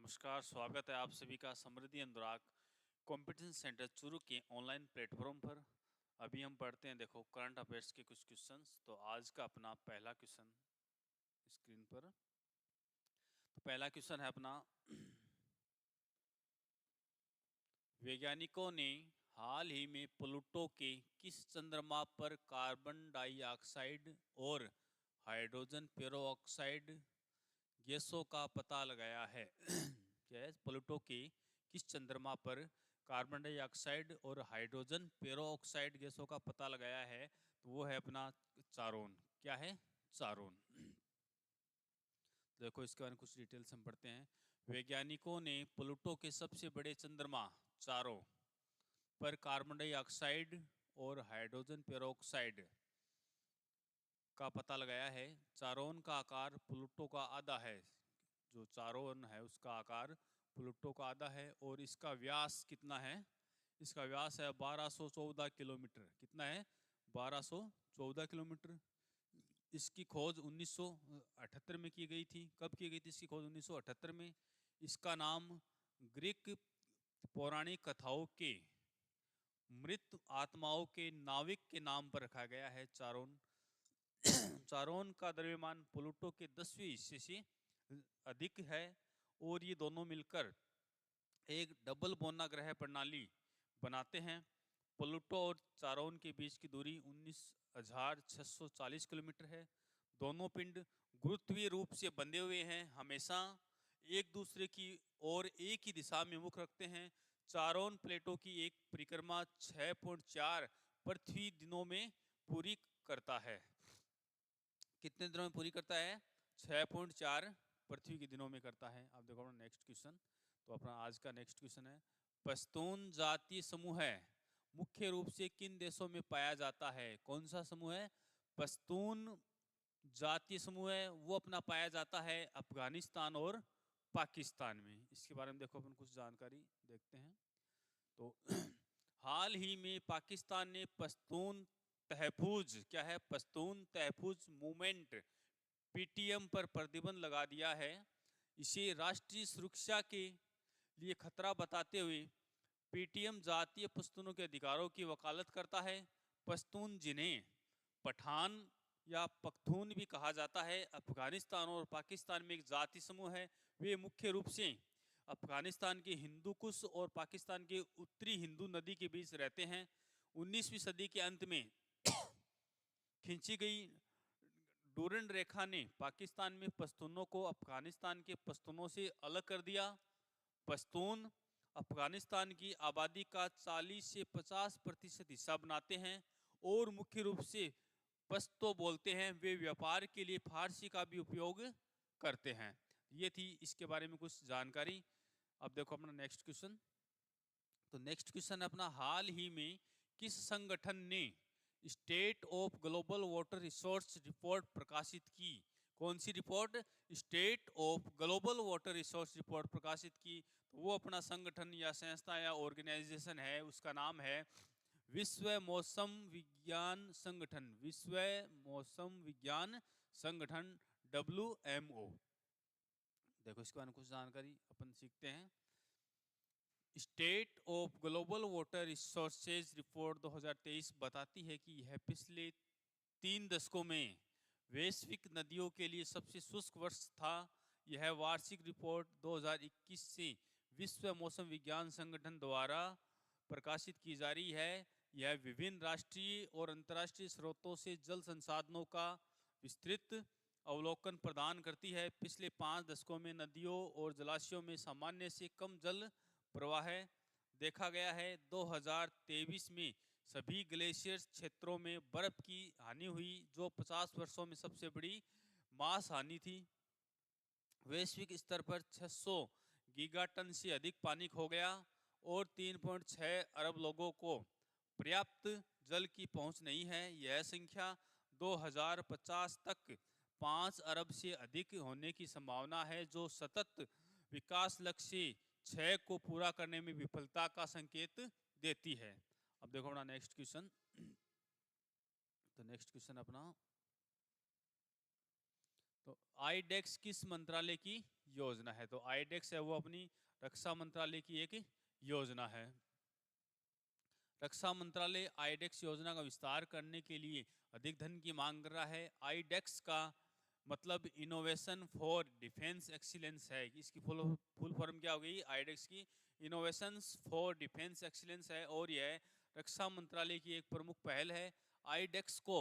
नमस्कार, स्वागत है आप सभी का समृद्धि अनुराग कॉम्पिटिशन सेंटर चूरू के ऑनलाइन प्लेटफॉर्म पर। अभी हम पढ़ते हैं, देखो करंट अफेयर्स के कुछ क्वेश्चंस। तो आज का अपना पहला क्वेश्चन स्क्रीन पर। तो पहला क्वेश्चन है अपना, वैज्ञानिकों ने हाल ही में प्लूटो के किस चंद्रमा पर कार्बन डाइऑक्साइड और हाइड्रोजन पेरोक्साइड गैसों का पता लगाया है? क्या है? प्लूटो के किस चंद्रमा पर कार्बन डाइऑक्साइड और हाइड्रोजन पेरोक्साइड गैसों का पता लगाया है? तो वो है अपना चारोन। क्या है? चारोन। देखो इसके बारे में कुछ डिटेल्स हम पढ़ते हैं। वैज्ञानिकों ने प्लूटो के सबसे बड़े चंद्रमा चारों पर कार्बन डाइऑक्साइड और हाइड्रोजन पेरोक्साइड का पता लगाया है। चारोन का आकार प्लूटो का आधा है। जो चारोन है उसका आकार प्लूटो का आधा है। और इसका व्यास कितना है? इसका व्यास है 1214 किलोमीटर। कितना है? 1214 किलोमीटर। इसकी खोज 1978 में की गई थी। कब की गई थी इसकी खोज? 1978 में। इसका नाम ग्रीक पौराणिक कथाओं के मृत आत्माओं के नाविक के नाम पर रखा गया है, चारोन। चारोन का द्रव्यमान प्लूटो के 10वें हिस्से से अधिक है और ये दोनों मिलकर एक डबल बोना ग्रह प्रणाली बनाते हैं। प्लूटो और चारोन के बीच की दूरी 19,640 किलोमीटर है। दोनों पिंड गुरुत्वीय रूप से बंधे हुए हैं, हमेशा एक दूसरे की ओर एक ही दिशा में मुख रखते हैं। चारोन प्लेटों की एक परिक्रमा 6.4 पृथ्वी दिनों में पूरी करता है। कितने दिनों में पूरी करता है? 6.4 पृथ्वी के दिनों में करता है। अब देखो अपना नेक्स्ट क्वेश्चन। तो अपना आज का नेक्स्ट क्वेश्चन है, पश्तून जातीय समूह है मुख्य रूप से किन देशों में पाया जाता है? कौन सा समूह है? पश्तून जातीय समूह है वो अपना पाया जाता है अफगानिस्तान और पाकिस्तान में। इसके बारे में देखो अपन कुछ जानकारी देखते हैं। तो हाल ही में पाकिस्तान ने पश्तून तहफूज, क्या है? पश्तून तहफूज मूवमेंट पीटीएम पर प्रतिबंध लगा दिया है। इसे राष्ट्रीय सुरक्षा के लिए खतरा बताते हुए पीटीएम जातीय पश्तूनों के अधिकारों की वकालत करता है। पश्तून, जिन्हें पठान या पख्तून भी कहा जाता है, अफगानिस्तान और पाकिस्तान में एक जाति समूह है। वे मुख्य रूप से अफगानिस्तान के हिंदू कुश और पाकिस्तान के उत्तरी हिंदू नदी के बीच रहते हैं। 19वीं सदी के अंत में खींची गई डूरन रेखा ने पाकिस्तान में पश्तूनों को अफगानिस्तान के पश्तूनों से अलग कर दिया। पश्तून अफगानिस्तान की आबादी का 40 से 50% हिस्सा बनाते हैं और मुख्य रूप से पश्तो बोलते हैं। वे व्यापार के लिए फारसी का भी उपयोग करते हैं। ये थी इसके बारे में कुछ जानकारी। अब देखो अपना नेक्स्ट क्वेश्चन। तो नेक्स्ट क्वेश्चन अपना, हाल ही में किस संगठन ने state of global water resource report प्रकाशित की? कौन सी report? State of global water resource report प्रकाशित की। तो वो अपना संगठन या संस्था या ऑर्गेनाइजेशन है, उसका नाम है विश्व मौसम विज्ञान संगठन। विश्व मौसम विज्ञान संगठन, WMO। देखो इसके बारे में कुछ जानकारी अपन सीखते हैं। State of global water resources report 2023 बताती है कि यह पिछले 3 दशकों में वैश्विक नदियों के लिए सबसे शुष्क वर्ष था। यह वार्षिक रिपोर्ट 2021 से विश्व मौसम विज्ञान संगठन द्वारा प्रकाशित की जा रही है। यह विभिन्न राष्ट्रीय और अंतर्राष्ट्रीय स्रोतों से जल संसाधनों का विस्तृत अवलोकन प्रदान करती है। पिछले 5 दशकों में नदियों और जलाशयों में सामान्य से कम जल प्रवाह देखा गया है। 2023 में सभी ग्लेशियर क्षेत्रों में बर्फ की हानि हुई, जो 50 वर्षों में सबसे बड़ी मास हानि थी। वैश्विक स्तर पर 600 गीगाटन से अधिक पानी खो गया और 3.6 अरब लोगों को पर्याप्त जल की पहुंच नहीं है। यह संख्या 2050 तक 5 अरब से अधिक होने की संभावना है, जो सतत विकास लक्ष्य 6 को पूरा करने में विफलता का संकेत देती है। अब देखो अपना नेक्स्ट क्वेश्चन। तो नेक्स्ट क्वेश्चन अपना, तो आईडेक्स किस मंत्रालय की योजना है? तो आईडेक्स है वो अपनी रक्षा मंत्रालय की एक योजना है। रक्षा मंत्रालय आईडेक्स योजना का विस्तार करने के लिए अधिक धन की मांग कर रहा है। आईडेक्स का मतलब इनोवेशन फॉर डिफेंस एक्सीलेंस है। इसकी फुल फॉर्म क्या हो गई? आईडेक्स की इनोवेशंस फॉर डिफेंस एक्सीलेंस है, और यह रक्षा मंत्रालय की एक प्रमुख पहल है। आईडेक्स को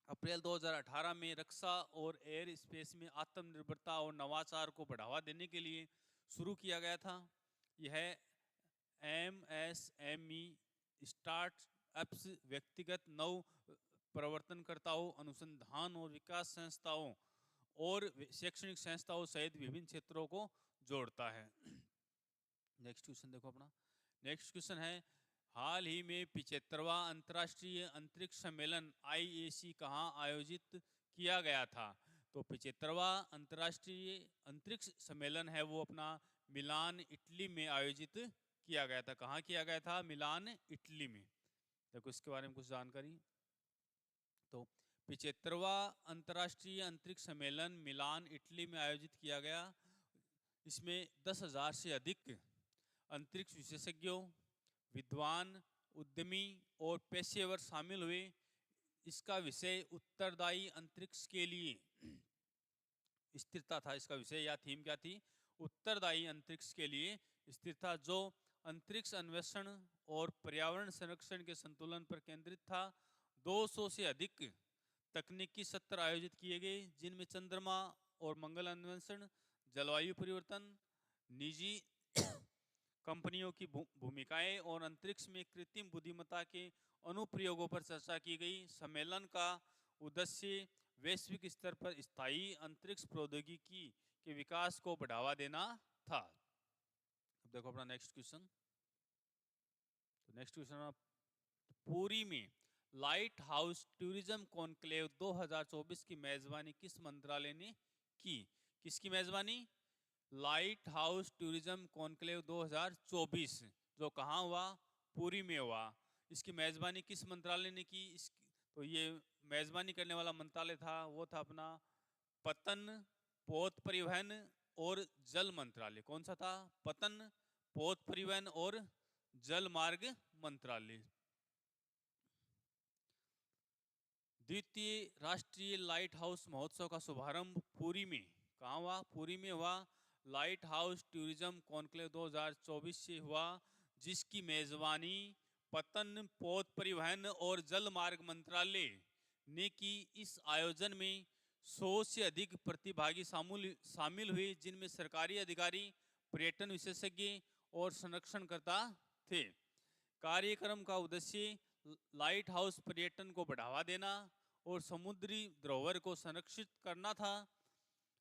अप्रैल 2018 में रक्षा और एयर स्पेस में आत्मनिर्भरता और नवाचार को बढ़ावा देने के लिए शुरू किया गया था। यह MSME स्टार्टअप्स, व्यक्तिगत नव प्रवर्तनकर्ताओं, अनुसंधान और विकास संस्थाओं और शैक्षणिक संस्थाओं सहित विभिन्न क्षेत्रों को जोड़ता है। नेक्स्ट क्वेश्चन देखो अपना। नेक्स्ट क्वेश्चन है, हाल ही में 75वां अंतर्राष्ट्रीय अंतरिक्ष सम्मेलन IAC कहाँ आयोजित किया गया था? तो 75वां अंतर्राष्ट्रीय अंतरिक्ष सम्मेलन है वो अपना मिलान, इटली में आयोजित किया गया था। कहाँ किया गया था? मिलान, इटली में। देखो इसके बारे में कुछ जानकारी। तो 75वां अंतर्राष्ट्रीय अंतरिक्ष सम्मेलन मिलान, इटली में आयोजित किया गया। इसमें 10,000 से अधिक अंतरिक्ष विशेषज्ञों, विद्वान, उद्यमी और पेशेवर शामिल हुए। इसका विषय उत्तरदायी अंतरिक्ष के लिए स्थिरता था। इसका विषय या थीम क्या थी? उत्तरदायी अंतरिक्ष के लिए स्थिरता, जो अंतरिक्ष अन्वेषण और पर्यावरण संरक्षण के संतुलन पर केंद्रित था। 200 से अधिक तकनीकी सत्र आयोजित किए गए, जिनमें चंद्रमा और मंगल अन्वेषण, जलवायु परिवर्तन, निजी कंपनियों की भूमिकाएं और अंतरिक्ष में कृत्रिम बुद्धिमत्ता के अनुप्रयोगों पर चर्चा की गई। सम्मेलन का उद्देश्य वैश्विक स्तर पर स्थायी अंतरिक्ष प्रौद्योगिकी के विकास को बढ़ावा देना था। अब देखो अपना नेक्स्ट क्वेश्चन। तो नेक्स्ट क्वेश्चन, पुरी में लाइट हाउस टूरिज्म कॉन्क्लेव 2024 की मेजबानी किस मंत्रालय ने की? किसकी मेजबानी? लाइट हाउस टूरिज्म कॉन्क्लेव 2024, जो कहाँ हुआ? पुरी में हुआ। इसकी मेजबानी किस मंत्रालय ने की? तो ये मेजबानी करने वाला मंत्रालय था वो था अपना पतन, पोत परिवहन और जल मंत्रालय। कौन सा था? पतन, पोत परिवहन और जल मार्ग मंत्रालय। द्वितीय राष्ट्रीय लाइट हाउस महोत्सव का शुभारंभ पुरी में कहाँ हुआ? पुरी में हुआ। लाइट हाउस टूरिज्म कॉन्क्लेव 2024 से हुआ, जिसकी मेजबानी पतन, पोत परिवहन और जल मार्ग मंत्रालय ने की। इस आयोजन में 100 से अधिक प्रतिभागी शामिल हुए, जिनमें सरकारी अधिकारी, पर्यटन विशेषज्ञ और संरक्षणकर्ता थे। कार्यक्रम का उद्देश्य लाइट हाउस पर्यटन को बढ़ावा देना और समुद्री धरोहर को संरक्षित करना था।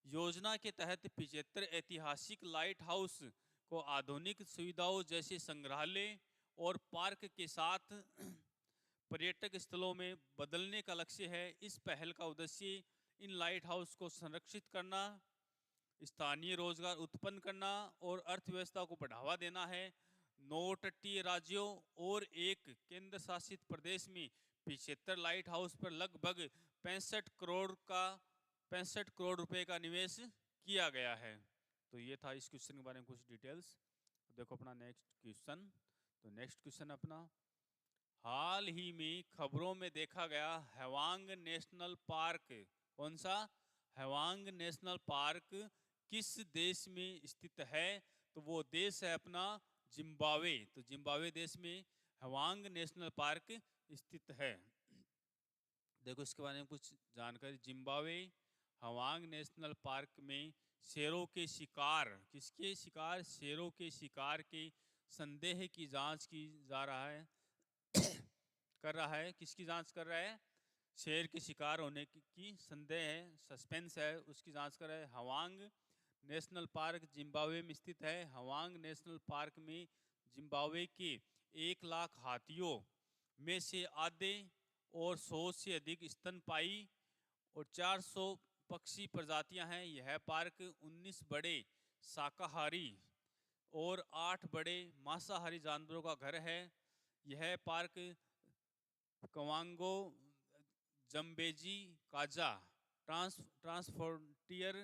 योजना के तहत 75 ऐतिहासिक लाइट हाउस को आधुनिक सुविधाओं जैसे संग्रहालय और पार्क के साथ पर्यटक स्थलों में बदलने का लक्ष्य है। इस पहल का उद्देश्य इन लाइट हाउस को संरक्षित करना, स्थानीय रोजगार उत्पन्न करना और अर्थव्यवस्था को बढ़ावा देना है। 9 तटीय राज्यों और एक केंद्र शासित प्रदेश में 75 लाइट हाउस पर लगभग 65 करोड़ रुपए का निवेश किया गया है। तो ये था इस क्वेश्चन के बारे में कुछ डिटेल्स। तो देखो अपना नेक्स्ट क्वेश्चन। तो नेक्स्ट क्वेश्चन अपना, हाल ही में खबरों में देखा गया हवांग नेशनल पार्क, कौन सा? हवांग नेशनल पार्क किस देश में स्थित है? तो वो देश है अपना जिम्बाब्वे। तो जिम्बाब्वे देश में हवांग नेशनल पार्क स्थित है। देखो इसके बारे में कुछ जानकारी। जिम्बाब्वे हवांग नेशनल पार्क में शेरों के शिकार, किसके शिकार? शेरों के शिकार के संदेह की जांच की जा रहा है कर रहा है। किसकी जांच कर रहा है? शेर के शिकार होने की संदेह है, सस्पेंस है, उसकी जांच कर रहा है। हवांग नेशनल पार्क जिम्बाब्वे में स्थित है। हवांग नेशनल पार्क में जिम्बाब्वे के 1 लाख हाथियों में से आधे और 100 से अधिक स्तनपायी और 400 पक्षी प्रजातियां हैं। यह पार्क 19 बड़े शाकाहारी और 8 बड़े मांसाहारी जानवरों का घर है। यह park कवांगो, Zambezi, Kaza transfrontier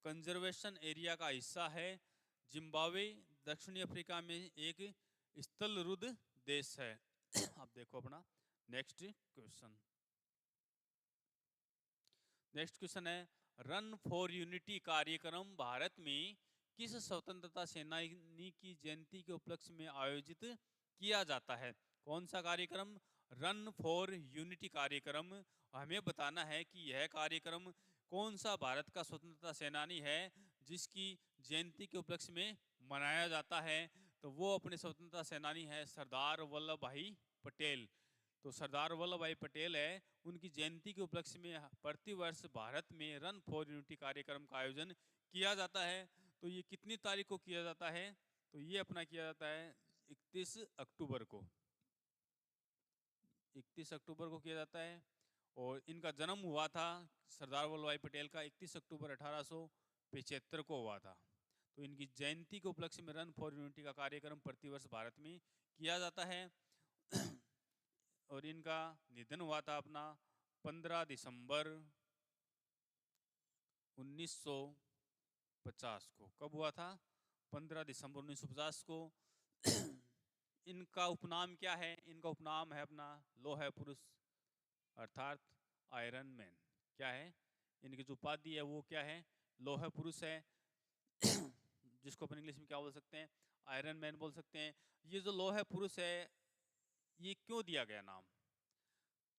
conservation area का हिस्सा है। जिम्बाब्वे दक्षिणी अफ्रीका में एक स्थलरुद्ध देश है। अब देखो अपना नेक्स्ट क्वेश्चन। नेक्स्ट क्वेश्चन है, रन फॉर यूनिटी कार्यक्रम भारत में किस स्वतंत्रता सेनानी की जयंती के उपलक्ष्य में आयोजित किया जाता है? कौन सा कार्यक्रम? रन फॉर यूनिटी कार्यक्रम। हमें बताना है कि यह कार्यक्रम कौन सा भारत का स्वतंत्रता सेनानी है जिसकी जयंती के उपलक्ष्य में मनाया जाता है। तो वो अपने स्वतंत्रता सेनानी है सरदार वल्लभ भाई पटेल। तो सरदार वल्लभ भाई पटेल है, उनकी जयंती के उपलक्ष्य में प्रतिवर्ष भारत में रन फॉर यूनिटी कार्यक्रम का आयोजन किया जाता है। तो ये कितनी तारीख को किया जाता है? तो ये अपना किया जाता है 31 अक्टूबर को। 31 अक्टूबर को किया जाता है। और इनका जन्म हुआ था सरदार वल्लभ भाई पटेल का 31 अक्टूबर 1875 को हुआ था। तो इनकी जयंती के उपलक्ष्य में रन फॉर यूनिटी का कार्यक्रम प्रतिवर्ष भारत में किया जाता है। और इनका निधन हुआ था अपना 15 दिसंबर 1950 को। कब हुआ था? 15 दिसंबर 1950 को। इनका उपनाम क्या है? इनका उपनाम है अपना लौह पुरुष अर्थात आयरन मैन। क्या है इनकी जो उपाधि है वो क्या है? लौह पुरुष है। जिसको अपन इंग्लिश में क्या बोल सकते हैं? आयरन मैन बोल सकते हैं। ये जो लौह पुरुष है ये क्यों दिया गया नाम?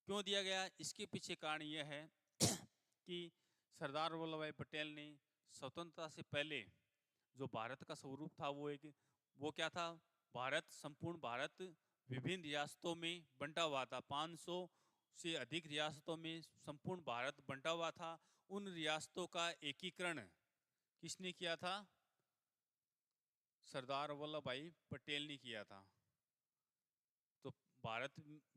क्यों दिया गया? इसके पीछे कारण यह है कि सरदार वल्लभ भाई पटेल ने स्वतंत्रता से पहले जो भारत का स्वरूप था वो क्या था? भारत, संपूर्ण भारत विभिन्न रियासतों में बंटा हुआ था। 500 से अधिक रियासतों में संपूर्ण भारत बंटा हुआ था। उन रियासतों का एकीकरण किसने किया था? सरदार वल्लभ भाई पटेल ने किया था। तो भारत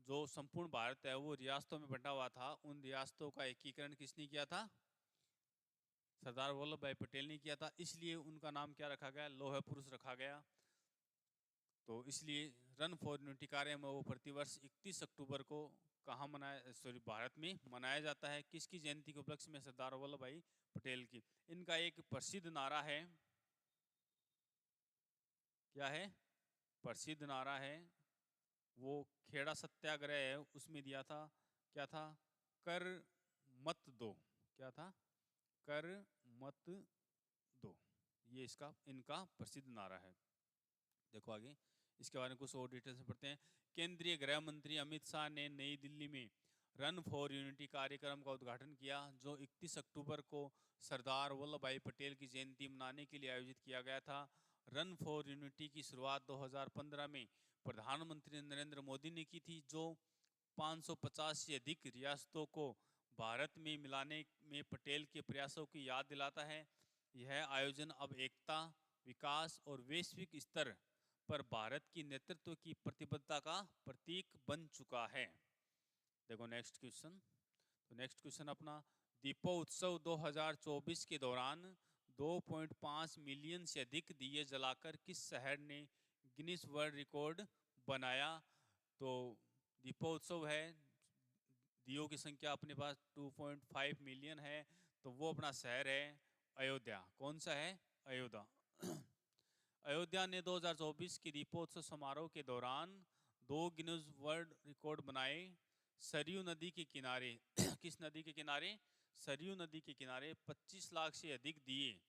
जो संपूर्ण भारत है वो रियासतों में बंटा हुआ था। उन रियासतों का एकीकरण किसने किया था? सरदार वल्लभ भाई पटेल ने किया था। इसलिए उनका नाम क्या रखा गया? लौह पुरुष रखा गया। तो इसलिए रन फॉर यूनिटी कार्यक्रम वो प्रतिवर्ष 31 अक्टूबर को कहाँ भारत में मनाया जाता है। किसकी जयंती के उपलक्ष्य में? सरदार वल्लभ भाई पटेल की। इनका एक प्रसिद्ध नारा है। क्या है? प्रसिद्ध नारा है वो खेड़ा सत्याग्रह है उसमें दिया था। क्या था? कर मत दो। क्या था? कर मत दो। ये इनका प्रसिद्ध नारा है। देखो आगे इसके बारे में कुछ और डिटेल्स में पढ़ते हैं। केंद्रीय गृह मंत्री अमित शाह ने नई दिल्ली में रन फॉर यूनिटी कार्यक्रम का उद्घाटन किया जो 31 अक्टूबर को सरदार वल्लभ भाई पटेल की जयंती मनाने के लिए आयोजित किया गया था। रन फॉर यूनिटी की शुरुआत 2015 में प्रधानमंत्री नरेंद्र मोदी ने की थी, जो 550 से अधिक रियासतों को भारत में मिलाने में पटेल के प्रयासों की याद दिलाता है। यह आयोजन अब एकता, विकास और वैश्विक स्तर पर भारत की नेतृत्व की प्रतिबद्धता का प्रतीक बन चुका है। देखो नेक्स्ट क्वेश्चन। तो नेक्स्ट क्वेश्चन अपना, दीपोत्सव 2024 के दौरान 2.5 मिलियन से अधिक दिए जलाकर किस शहर ने गिनीज वर्ल्ड रिकॉर्ड बनाया? तो दीपोत्सव है, दियों की संख्या अपने पास 2.5 मिलियन है। तो वो अपना शहर है अयोध्या। कौन सा है? अयोध्या। अयोध्या ने 2024 के दीपोत्सव समारोह के दौरान 2 गिनीज वर्ल्ड रिकॉर्ड बनाए। सरयू नदी के किनारे किस नदी के किनारे? सरयू नदी के किनारे 25 लाख से अधिक दिए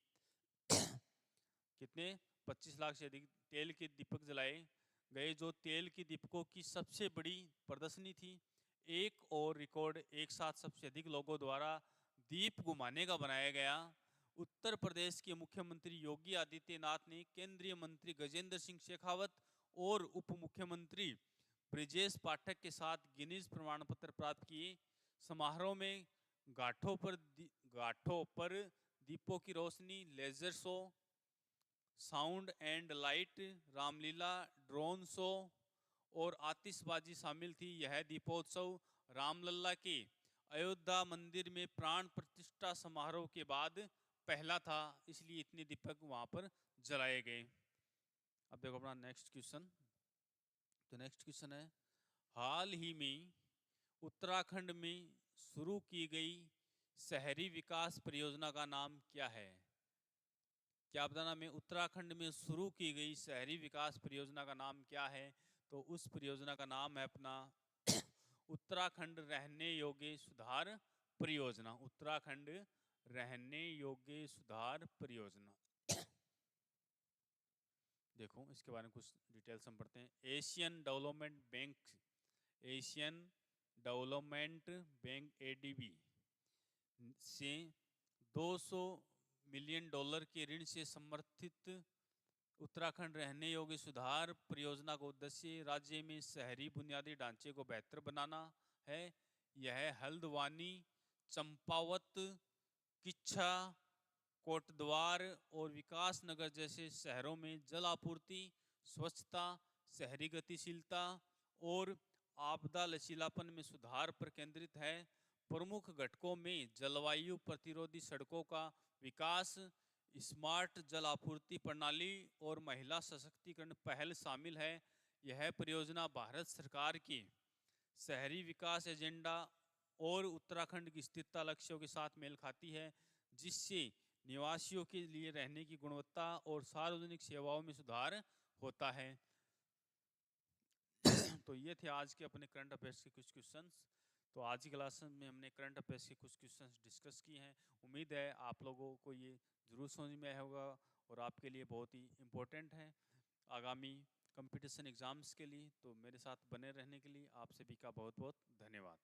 कितने? 25 लाख से अधिक तेल के दीपक जलाए गए, जो तेल के दीपकों की सबसे बड़ी प्रदर्शनी थी। एक और रिकॉर्ड एक साथ सबसे अधिक लोगों द्वारा दीप घुमाने का बनाया गया। उत्तर प्रदेश के मुख्यमंत्री योगी आदित्यनाथ ने केंद्रीय मंत्री गजेंद्र सिंह शेखावत और उप मुख्यमंत्री ब्रिजेश पाठक के साथ गिनीज प्रमाण पत्र प्राप्त किए। समारोह में घाटों पर दीपों की रोशनी, laser show, sound and light, Ramlila, drone show और आतिशबाजी शामिल थी। यह दीपोत्सव रामलला के अयोध्या मंदिर में प्राण प्रतिष्ठा समारोह के बाद पहला था, इसलिए इतने दीपक वहां पर जलाए गए। अब देखो अपना नेक्स्ट क्वेश्चन। तो नेक्स्ट क्वेश्चन है, हाल ही में उत्तराखंड में शुरू की गई शहरी विकास परियोजना का नाम क्या है? क्या आप जानना में उत्तराखंड में शुरू की गई शहरी विकास परियोजना का नाम क्या है? तो उस परियोजना का नाम है अपना उत्तराखंड रहने योग्य सुधार परियोजना। उत्तराखंड रहने योग्य सुधार परियोजना। देखो इसके बारे में कुछ डिटेल्स हम पढ़ते हैं। Asian development bank, Asian development bank ADB से 200 मिलियन डॉलर के ऋण से समर्थित उत्तराखंड रहने योग्य सुधार परियोजना का उद्देश्य राज्य में शहरी बुनियादी ढांचे को बेहतर बनाना है। यह हल्द्वानी, चंपावत, किच्छा, कोटद्वार और विकास नगर जैसे शहरों में जल आपूर्ति, स्वच्छता, शहरी गतिशीलता और आपदा लचीलापन में सुधार पर केंद्रित है। प्रमुख घटकों में जलवायु प्रतिरोधी सड़कों का विकास, स्मार्ट जल आपूर्ति प्रणाली और महिला सशक्तिकरण पहल शामिल है। यह परियोजना भारत सरकार की शहरी विकास एजेंडा और उत्तराखंड की स्थिरता लक्ष्यों के साथ मेल खाती है, जिससे निवासियों के लिए रहने की गुणवत्ता और सार्वजनिक सेवाओं में सुधार होता है। तो ये थे आज के अपने करंट अफेयर्स के कुछ क्वेश्चंस। तो आज की क्लास में हमने करंट अफेयर्स के कुछ क्वेश्चंस डिस्कस किए हैं। उम्मीद है आप लोगों को ये जरूर समझ में आया होगा और आपके लिए बहुत ही इम्पोर्टेंट है आगामी कंपटीशन एग्जाम्स के लिए। तो मेरे साथ बने रहने के लिए आप सभी का बहुत बहुत धन्यवाद।